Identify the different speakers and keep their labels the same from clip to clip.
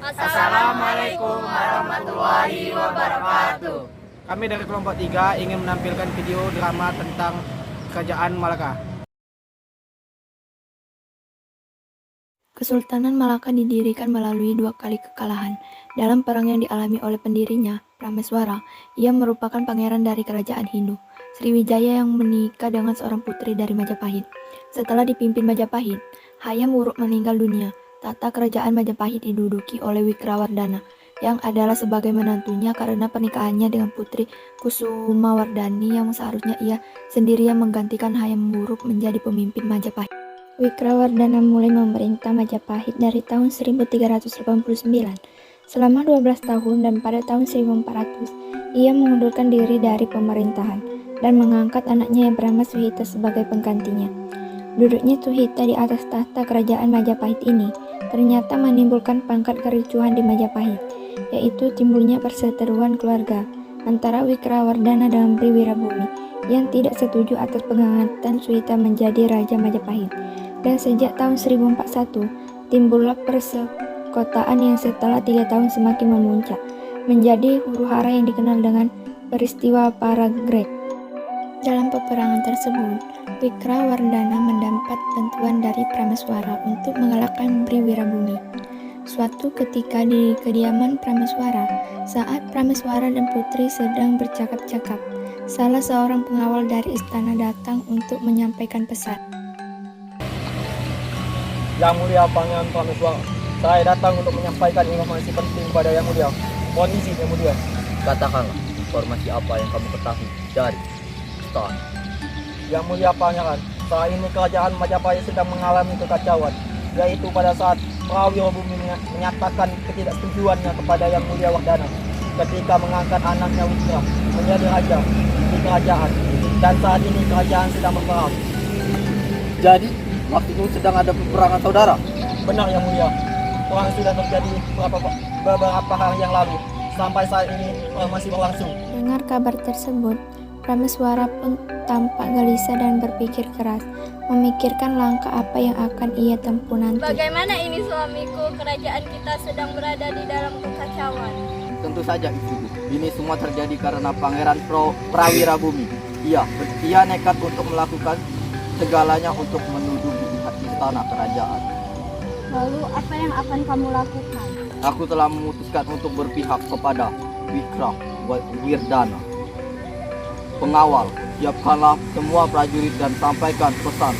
Speaker 1: Assalamualaikum warahmatullahi wabarakatuh.
Speaker 2: Kami dari kelompok 3 ingin menampilkan video drama tentang Kerajaan Malaka.
Speaker 3: Kesultanan Malaka didirikan melalui 2 kali kekalahan. Dalam perang yang dialami oleh pendirinya, Prameswara, ia merupakan pangeran dari kerajaan Hindu, Sriwijaya yang menikah dengan seorang putri dari Majapahit. Setelah dipimpin Majapahit, Hayam Wuruk meninggal dunia. Tata kerajaan Majapahit diduduki oleh Wikrawardhana, yang adalah sebagai menantunya karena pernikahannya dengan putri Kusumawardhani yang seharusnya ia sendiri yang menggantikan Hayam Wuruk menjadi pemimpin Majapahit. Wikrawardhana mulai memerintah Majapahit dari tahun 1389 selama 12 tahun, dan pada tahun 1400 ia mengundurkan diri dari pemerintahan dan mengangkat anaknya yang bernama Suhita sebagai penggantinya. Duduknya Suhita di atas tahta kerajaan Majapahit ini ternyata menimbulkan pangkat kericuhan di Majapahit, yaitu timbulnya perseteruan keluarga antara Wikrawardhana dan Bri Wirabumi yang tidak setuju atas pengangkatan Suhita menjadi Raja Majapahit. Dan sejak tahun 1041 timbullah persekotaan yang setelah 3 tahun semakin memuncak menjadi huru-hara yang dikenal dengan peristiwa Paragreg. Dalam peperangan tersebut, Wikrawardhana mendapat bantuan dari Prameswara untuk mengalahkan Bri Wirabumi. Suatu ketika di kediaman Prameswara, saat Prameswara dan putri sedang bercakap-cakap, salah seorang pengawal dari istana datang untuk menyampaikan pesan.
Speaker 4: Yang Mulia Pangeran Prameswara, saya datang untuk menyampaikan informasi penting pada Yang Mulia. Mohon izin Yang Mulia.
Speaker 5: Katakanlah, informasi apa yang kamu ketahui dari istana?
Speaker 4: Yang Mulia Pangeran, saat ini kerajaan Majapahit sedang mengalami kekacauan, yaitu pada saat Prawi Wirabumi menyatakan ketidaksetujuannya kepada Yang Mulia Wardhana ketika mengangkat anaknya Wikra menjadi raja di kerajaan, dan saat ini kerajaan sedang berperang.
Speaker 5: Jadi, maksudmu sedang ada peperangan saudara?
Speaker 4: Benar Yang Mulia, perang sudah terjadi beberapa hari yang lalu. Sampai saat ini perang masih berlangsung.
Speaker 3: Dengar kabar tersebut, Prameswara pun tampak gelisah dan berpikir keras, memikirkan langkah apa yang akan ia tempuh nanti.
Speaker 1: Bagaimana ini suamiku? Kerajaan kita sedang berada di dalam kekacauan.
Speaker 5: Tentu saja istriku, ini semua terjadi karena Pangeran Prawirabumi. Ia nekat untuk melakukan segalanya untuk menduduki istana kerajaan.
Speaker 1: Lalu apa yang akan kamu lakukan?
Speaker 5: Aku telah memutuskan untuk berpihak kepada Wikrawardhana. Pengawal, siapkanlah semua prajurit dan sampaikan pesan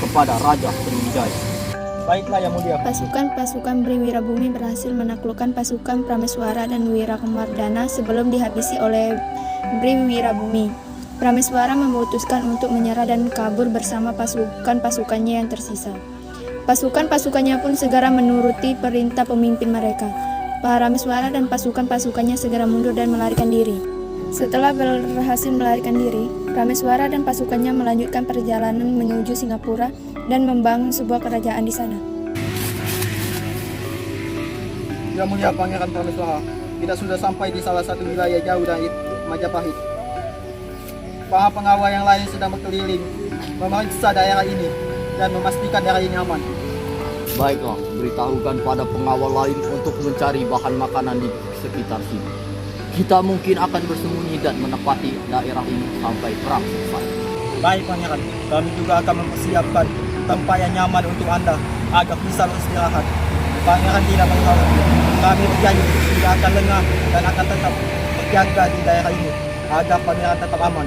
Speaker 5: kepada Raja Sriwijaya.
Speaker 4: Baiklah Yang Mulia.
Speaker 3: Pasukan Bri Wirabumi berhasil menaklukkan pasukan Prameswara dan Wikrawardhana sebelum dihabisi oleh Bri Wirabumi. Prameswara memutuskan untuk menyerah dan kabur bersama pasukan-pasukannya yang tersisa. Pasukan-pasukannya pun segera menuruti perintah pemimpin mereka. Prameswara dan pasukan-pasukannya segera mundur dan melarikan diri. Setelah berhasil melarikan diri, Prameswara dan pasukannya melanjutkan perjalanan menuju Singapura dan membangun sebuah kerajaan di sana.
Speaker 4: Yang Mulia Pangeran Prameswara, kita sudah sampai di salah satu wilayah jauh dari Majapahit. Para pengawal yang lain sedang berkeliling memeriksa daerah ini dan memastikan daerah ini aman.
Speaker 5: Baiklah, beritahukan pada pengawal lain untuk mencari bahan makanan di sekitar sini. Kita mungkin akan bersembunyi dan menempati daerah ini sampai perang selesai.
Speaker 4: Baik Pangeran, kami juga akan mempersiapkan tempat yang nyaman untuk Anda agar bisa beristirahat. Pangeran tidak perlu khawatir. Kami berjanji tidak akan lengah dan akan tetap berjaga di daerah ini agar Pangeran tetap aman.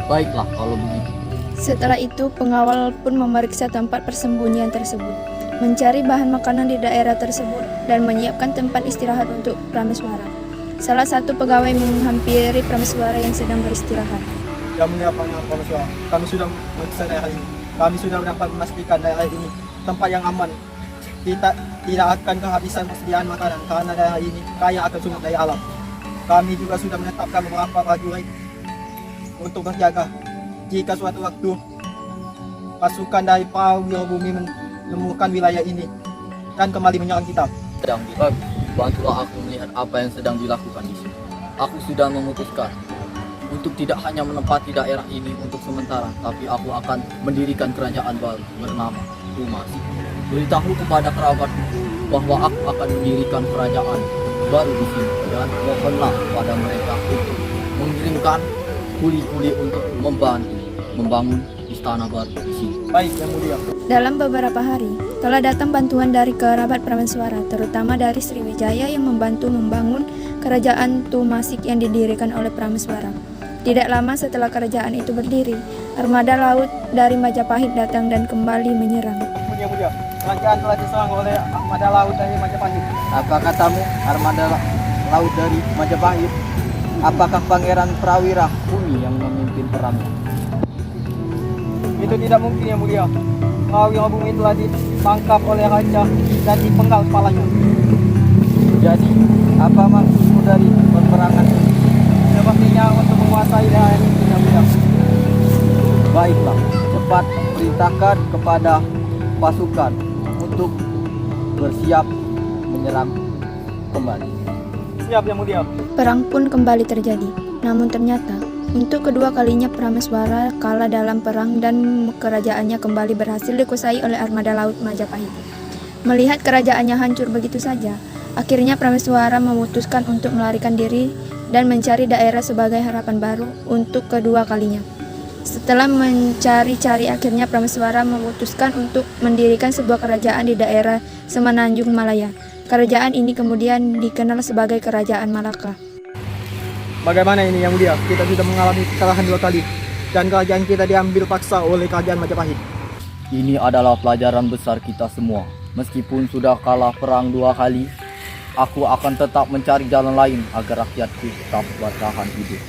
Speaker 5: Baiklah kalau begitu.
Speaker 3: Setelah itu, pengawal pun memeriksa tempat persembunyian tersebut, mencari bahan makanan di daerah tersebut, dan menyiapkan tempat istirahat untuk Prameswara. Salah satu pegawai menghampiri Prameswara yang sedang beristirahat.
Speaker 4: Yang Mulia Pangeran Prameswara, kami sudah memeriksa daerah ini. Kami sudah dapat memastikan daerah ini tempat yang aman. Kita tidak akan kehabisan persediaan makanan karena daerah ini kaya akan sumber daya alam. Kami juga sudah menetapkan beberapa prajurit untuk berjaga. Jika suatu waktu pasukan dari Prawi Wirabumi menemukan wilayah ini dan kembali menyerang kita,
Speaker 5: Bantulah aku melihat apa yang sedang dilakukan di sini. Aku sudah memutuskan untuk tidak hanya menempati daerah ini untuk sementara, tapi aku akan mendirikan kerajaan baru bernama Rumasi. Beritahu kepada kerabatku bahwa aku akan mendirikan kerajaan baru di sini, dan mohonlah pada mereka untuk mengirimkan kuli-kuli untuk membantu membangun istana baru di sini.
Speaker 4: Baik, Yang Mulia.
Speaker 3: Dalam beberapa hari, telah datang bantuan dari kerabat Prameswara, terutama dari Sriwijaya yang membantu membangun kerajaan Tumasik yang didirikan oleh Prameswara. Tidak lama setelah kerajaan itu berdiri, armada laut dari Majapahit datang dan kembali menyerang.
Speaker 4: Yang Mulia, kerajaan telah diserang oleh armada laut dari Majapahit.
Speaker 5: Apa katamu, armada laut dari Majapahit? Apakah Pangeran Prawira Kuni yang memimpin perangnya?
Speaker 4: Itu tidak mungkin, Yang Mulia. Prawira Bumi telah ditangkap oleh raja dan dipenggal kepalanya.
Speaker 5: Jadi, apa maksudmu dari peperangan ini?
Speaker 4: Sepertinya untuk menguasai daerah ini, Yang Mulia.
Speaker 5: Baiklah, cepat perintahkan kepada pasukan untuk bersiap menyerang kembali.
Speaker 4: Siap, Yang Mulia.
Speaker 3: Perang pun kembali terjadi. Namun ternyata, untuk kedua kalinya Prameswara kalah dalam perang dan kerajaannya kembali berhasil dikuasai oleh armada laut Majapahit. Melihat kerajaannya hancur begitu saja, akhirnya Prameswara memutuskan untuk melarikan diri dan mencari daerah sebagai harapan baru untuk kedua kalinya. Setelah mencari-cari, akhirnya Prameswara memutuskan untuk mendirikan sebuah kerajaan di daerah Semenanjung Malaya. Kerajaan ini kemudian dikenal sebagai Kerajaan Malaka.
Speaker 4: Bagaimana ini, Yang Mulia? Kita sudah mengalami kekalahan 2 kali dan kerajaan kita diambil paksa oleh kerajaan Majapahit.
Speaker 5: Ini adalah pelajaran besar kita semua. Meskipun sudah kalah perang 2 kali, aku akan tetap mencari jalan lain agar rakyatku tetap bertahan hidup.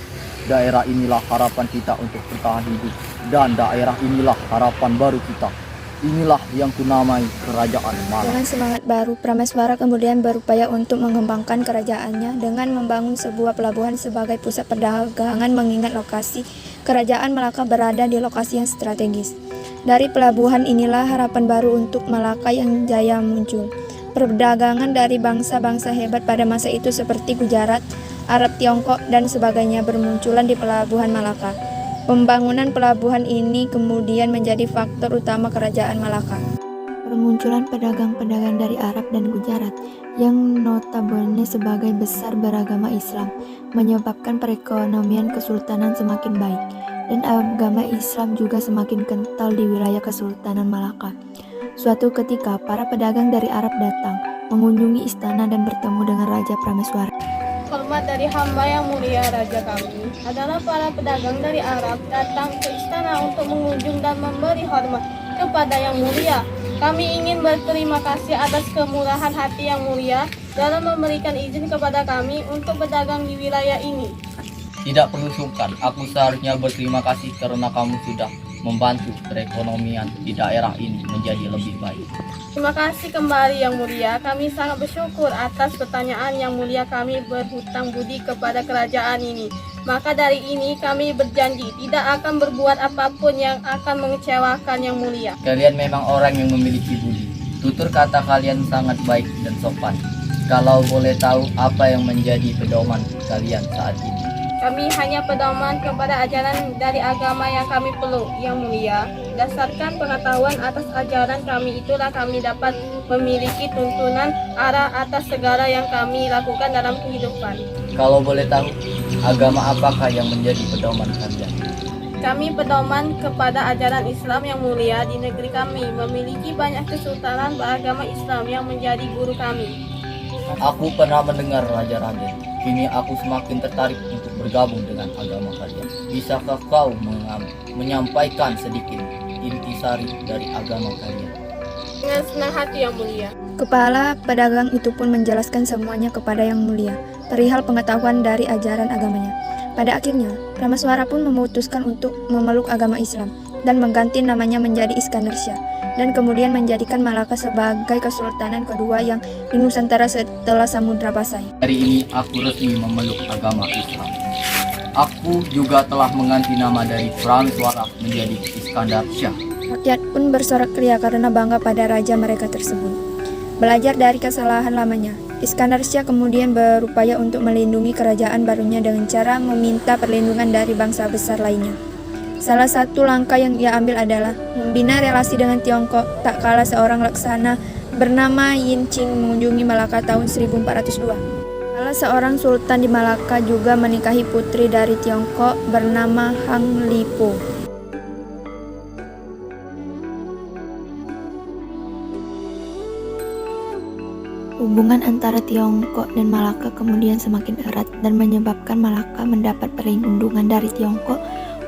Speaker 5: Daerah inilah harapan kita untuk bertahan hidup, dan daerah inilah harapan baru kita. Inilah yang kunamai Kerajaan Malaka.
Speaker 3: Dengan semangat baru, Prameswara kemudian berupaya untuk mengembangkan kerajaannya dengan membangun sebuah pelabuhan sebagai pusat perdagangan, mengingat lokasi Kerajaan Malaka berada di lokasi yang strategis. Dari pelabuhan inilah harapan baru untuk Malaka yang jaya muncul. Perdagangan dari bangsa-bangsa hebat pada masa itu seperti Gujarat, Arab, Tiongkok, dan sebagainya bermunculan di pelabuhan Malaka. Pembangunan pelabuhan ini kemudian menjadi faktor utama Kerajaan Malaka. Permunculan pedagang-pedagang dari Arab dan Gujarat yang notabene sebagai besar beragama Islam menyebabkan perekonomian kesultanan semakin baik, dan agama Islam juga semakin kental di wilayah Kesultanan Malaka. Suatu ketika, para pedagang dari Arab datang mengunjungi istana dan bertemu dengan Raja Prameswara.
Speaker 1: Hormat dari hamba yang mulia Raja kami adalah para pedagang dari Arab datang ke istana untuk mengunjung dan memberi hormat kepada yang mulia. Kami ingin berterima kasih atas kemurahan hati yang mulia dalam memberikan izin kepada kami untuk berdagang di wilayah ini.
Speaker 5: Tidak perlu sungkan, aku seharusnya berterima kasih karena kamu sudah membantu perekonomian di daerah ini menjadi lebih baik.
Speaker 1: Terima kasih kembali yang mulia. Kami sangat bersyukur atas pertanyaan yang mulia. Kami berhutang budi kepada kerajaan ini. Maka dari ini kami berjanji tidak akan berbuat apapun yang akan mengecewakan yang mulia.
Speaker 5: Kalian memang orang yang memiliki budi. Tutur kata kalian sangat baik dan sopan. Kalau boleh tahu apa yang menjadi pedoman kalian saat ini?
Speaker 1: Kami hanya pedoman kepada ajaran dari agama yang kami peluk, yang mulia. Berdasarkan pengetahuan atas ajaran kami itulah kami dapat memiliki tuntunan arah atas segala yang kami lakukan dalam kehidupan.
Speaker 5: Kalau boleh tahu, agama apakah yang menjadi pedoman kalian?
Speaker 1: Kami pedoman kepada ajaran Islam yang mulia. Di negeri kami memiliki banyak kesultanan beragama Islam yang menjadi guru kami.
Speaker 5: Aku pernah mendengar raja-raja. Kini aku semakin tertarik untuk bergabung dengan agama kalian. Bisakah kau menyampaikan sedikit intisari dari agama kalian?
Speaker 1: Dengan senang hati yang mulia.
Speaker 3: Kepala pedagang itu pun menjelaskan semuanya kepada yang mulia perihal pengetahuan dari ajaran agamanya. Pada akhirnya, Prameswara pun memutuskan untuk memeluk agama Islam dan mengganti namanya menjadi Iskandar Shah, dan kemudian menjadikan Malaka sebagai kesultanan kedua yang di Nusantara setelah Samudra Pasai.
Speaker 5: Hari ini aku resmi memeluk agama Islam. Aku juga telah mengganti nama dari Prameswara menjadi Iskandar Shah.
Speaker 3: Rakyat pun bersorak-ria karena bangga pada raja mereka tersebut. Belajar dari kesalahan lamanya, Iskandar Shah kemudian berupaya untuk melindungi kerajaan barunya dengan cara meminta perlindungan dari bangsa besar lainnya. Salah satu langkah yang ia ambil adalah membina relasi dengan Tiongkok. Tak kalah seorang laksana bernama Yin Qing mengunjungi Malaka tahun 1402. Salah seorang sultan di Malaka juga menikahi putri dari Tiongkok bernama Hang Lipo. Hubungan antara Tiongkok dan Malaka kemudian semakin erat dan menyebabkan Malaka mendapat perlindungan dari Tiongkok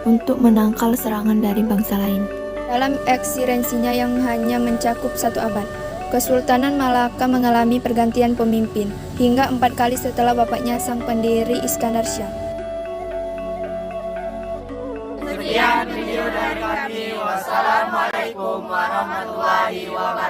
Speaker 3: untuk menangkal serangan dari bangsa lain. Dalam eksistensinya yang hanya mencakup 1 abad, Kesultanan Malaka mengalami pergantian pemimpin hingga 4 kali setelah bapaknya sang pendiri Iskandar Shah.
Speaker 2: Sekian video dari kami. Wassalamualaikum warahmatullahi wabarakatuh.